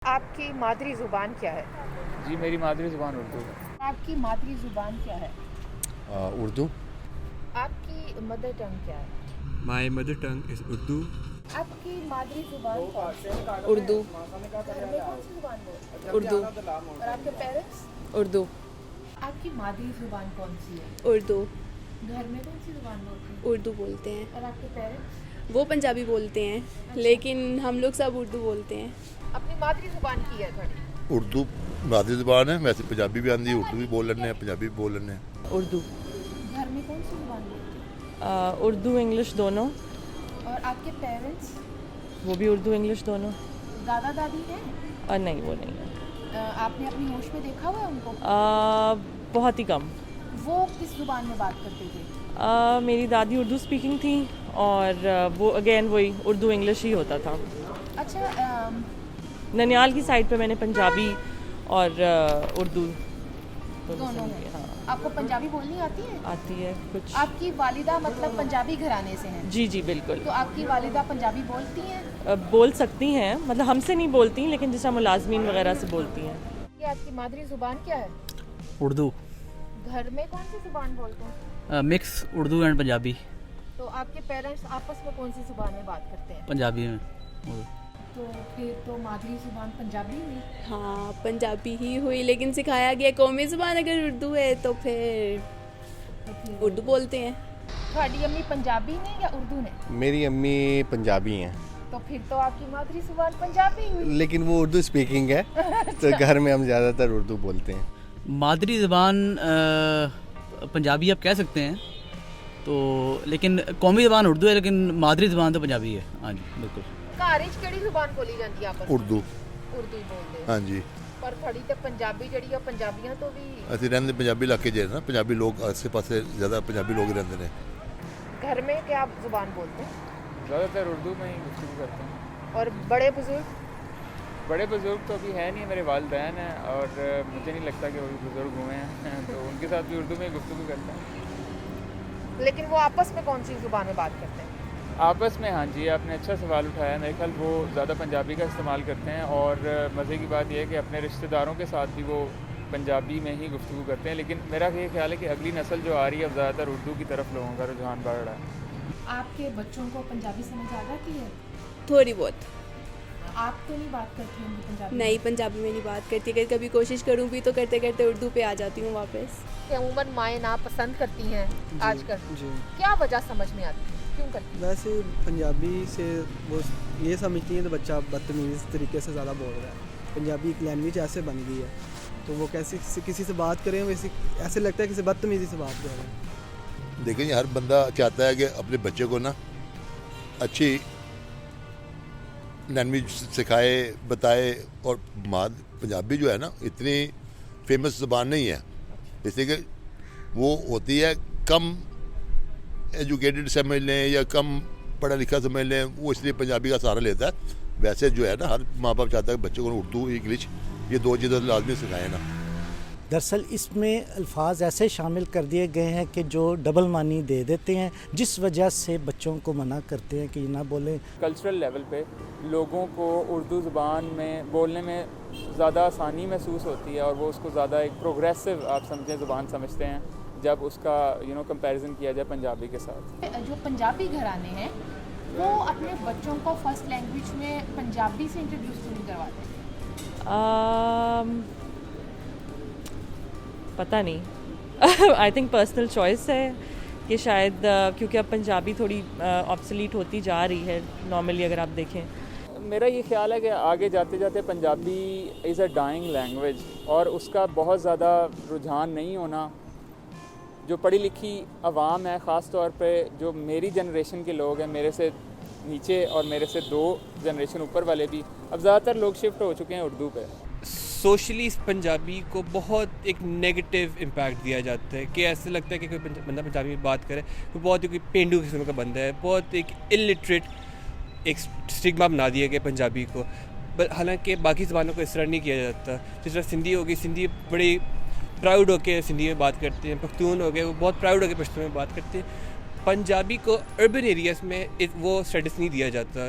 आपकी मादरी ज़ुबान क्या है? जी मेरी मादरी ज़ुबान उर्दू है। आपकी मादरी ज़ुबान क्या है? उर्दू। आपकी मदर टंग क्या है? My mother tongue is Urdu. आपकी मादरी ज़ुबान कौन सी है? उर्दू। घर में कौन सी ज़ुबान बोलते हैं? उर्दू। और आपके पेरेंट्स? उर्दू। आपकी मादरी ज़ुबान कौन सी है? उर्दू। घर में कौन सी ज़ुबान बोलते हैं? उर्दू बोलते हैं। और आपके पेरेंट्स? वो पंजाबी बोलते हैं लेकिन हम लोग सब उर्दू बोलते हैं। अपनी मादरी ज़ुबान की है थोड़ी। उर्दू मादरी ज़ुबान है, वैसे पंजाबी भी आती है, उर्दू भी बोल लेने हैं, पंजाबी भी बोल लेने हैं। उर्दू। घर में कौन सी ज़ुबान बोलते हैं? उर्दू इंग्लिश दोनों। और आपके पेरेंट्स? वो भी उर्दू इंग्लिश दोनों। दादा दादी हैं? नहीं वो नहीं है। आपने अपनी होश में देखा हुआ है उनको? बहुत ही कम। वो किस ज़ुबान में बात करते थे? मेरी दादी उर्दू स्पीकिंग थी और वो अगेन वही उर्दू इंग्लिश ही होता था। अच्छा, ननियाल की साइड पे मैंने पंजाबी और उर्दू दोनों सुनी हैं। है। हाँ आपको पंजाबी बोलनी आती है? आती है कुछ। आपकी वालिदा मतलब पंजाबी घराने से हैं? जी जी बिल्कुल। तो आपकी वालिदा पंजाबी बोलती हैं? बोल सकती हैं, मतलब हमसे नहीं बोलती लेकिन जैसा मुलाजमीन वगैरह से बोलती हैं। ये आपकी मादरी ज़ुबान क्या है? उर्दू। घर में कौन सी ज़ुबान बोलते हैं? Mix Urdu and Punjabi. तो आपके पेरेंट्स आपस में कौन सी ज़ुबान में बात करते हैं? पंजाबी में तो फिर तो मादरी ज़ुबान पंजाबी हुई। हाँ पंजाबी ही हुई लेकिन सिखाया गया कौमी ज़ुबान अगर उर्दू है तो फिर उर्दू बोलते हैं। ਤੁਹਾਡੀ अम्मी पंजाबी ने या उर्दू ने? मेरी अम्मी पंजाबी हैं, तो फिर तो आपकी मादरी ज़ुबान पंजाबी हुई। लेकिन वो उर्दू स्पीकिंग है तो घर में हम ज़्यादातर उर्दू बोलते हैं। मादरी ज़बान पंजाबी आप कह सकते हैं तो, लेकिन कौमी ज़बान उर्दू है लेकिन मादरी ज़बान तो पंजाबी है। हाँ जी बिल्कुल। घर च किहड़ी ज़ुबान बोली जाती है आपस उर्दू। उर्दू ही बोलते हैं। हाँ जी। पर थोड़ी तो पंजाबी जड़ी है पंजाबियों तो भी। ਅਸੀਂ ਰਹਿੰਦੇ ਪੰਜਾਬੀ ਇਲਾਕੇ 'ਚ ਹੈ ਨਾ, ਪੰਜਾਬੀ ਲੋਕ ਆਸੇ ਪਾਸੇ ज़्यादा ਪੰਜਾਬੀ लोग रहते हैं। घर में क्या आप ज़ुबान बोलते हैं? ज़्यादातर उर्दू में ही गुफ्तगू करते हैं। और बड़े बुजुर्ग? बड़े बुज़ुर्ग तो अभी है नहीं, मेरे वालिदैन हैं और मुझे नहीं लगता कि वो भी बुज़ुर्ग हुए हैं तो उनके साथ भी उर्दू में ही गुफ्तगू करते हैं। लेकिन वो आपस में कौन सी ज़ुबान में बात करते हैं? आपस में हाँ जी, आपने अच्छा सवाल उठाया। मेरे ख्याल वो ज़्यादा पंजाबी का इस्तेमाल करते हैं और मज़े की बात यह है कि अपने रिश्तेदारों के साथ भी वो पंजाबी में ही गुफ्तगू करते हैं। लेकिन मेरा ये ख्याल है कि अगली नस्ल जो आ रही है अब ज़्यादातर उर्दू की तरफ लोगों का रुझान बढ़ रहा है। आपके बच्चों को पंजाबी समझ आ जाती है? थोड़ी बहुत। आप तो नहीं बात करती होंगी पंजाबी? नहीं पंजाबी में नहीं बात करती, अगर कभी कोशिश करूँ भी तो करते करते उर्दू पे आ जाती हूँ वापस। अमूमन माएँ ना पसंद करती हैं आजकल, जी। क्या वजह समझ में आती है, क्यों करती हैं? वैसे पंजाबी से वो ये समझती हैं तो बच्चा बदतमीज़ तरीके से ज़्यादा बोल रहा है। पंजाबी एक लैंग्वेज ऐसे बन गई है तो वो कैसे किसी से बात करें वैसे ऐसे लगता है किसी बदतमीज़ी से बात कर रहे हैं। देखिए हर बंदा चाहता है कि अपने बच्चे को ना अच्छी लैंग्वेज सिखाए, बताए। और पंजाबी जो है ना इतनी फेमस ज़बान नहीं है, इसलिए कि वो होती है कम एजुकेटेड समझ लें या कम पढ़ा लिखा समझ लें, वो इसलिए पंजाबी का सहारा लेता है। वैसे जो है ना हर माँ बाप चाहता है कि बच्चे को उर्दू इंग्लिश ये दो चीज़ें लाजमी सिखाएं ना। दरअसल इसमें अल्फाज ऐसे शामिल कर दिए गए हैं कि जो डबल मानी दे देते हैं, जिस वजह से बच्चों को मना करते हैं कि ना बोलें। कल्चरल लेवल पे लोगों को उर्दू ज़ुबान में बोलने में ज़्यादा आसानी महसूस होती है और वो उसको ज़्यादा एक प्रोग्रेसिव आप समझें ज़ुबान समझते हैं जब उसका कंपैरिजन किया जाए पंजाबी के साथ। जो पंजाबी घराने हैं वो अपने बच्चों को फर्स्ट लैंग्वेज में पंजाबी से इंट्रोड्यूस नहीं करवाते? पता नहीं आई थिंक पर्सनल चॉइस है कि शायद क्योंकि अब पंजाबी थोड़ी ऑब्सोलीट होती जा रही है नॉर्मली अगर आप देखें। मेरा ये ख्याल है कि आगे जाते जाते Punjabi is a dying language और उसका बहुत ज़्यादा रुझान नहीं होना। जो पढ़ी लिखी आवाम है ख़ास तौर पे जो मेरी जनरेशन के लोग हैं, मेरे से नीचे और मेरे से 2 जनरेशन ऊपर वाले भी, अब ज़्यादातर लोग शिफ्ट हो चुके हैं उर्दू पे। सोशली पंजाबी को बहुत एक नेगेटिव इम्पैक्ट दिया जाता है कि ऐसे लगता है कि कोई बंदा पंजाबी में बात करे तो बहुत ही कोई पेंडू किस्म का बंदा है, बहुत एक इलिटरेट एक स्टिग्मा बना दिया गया पंजाबी को। हालांकि बाकी ज़बानों को इस तरह नहीं किया जाता। जिस तरह सिंधी होगी, सिंधी बड़ी प्राउड होकर सिंधी में बात करते हैं, पख्तून हो गए वो बहुत प्राउड होकर पश्तून में बात करते हैं। पंजाबी को अर्बन एरियाज़ में वो स्टेटस नहीं दिया जाता।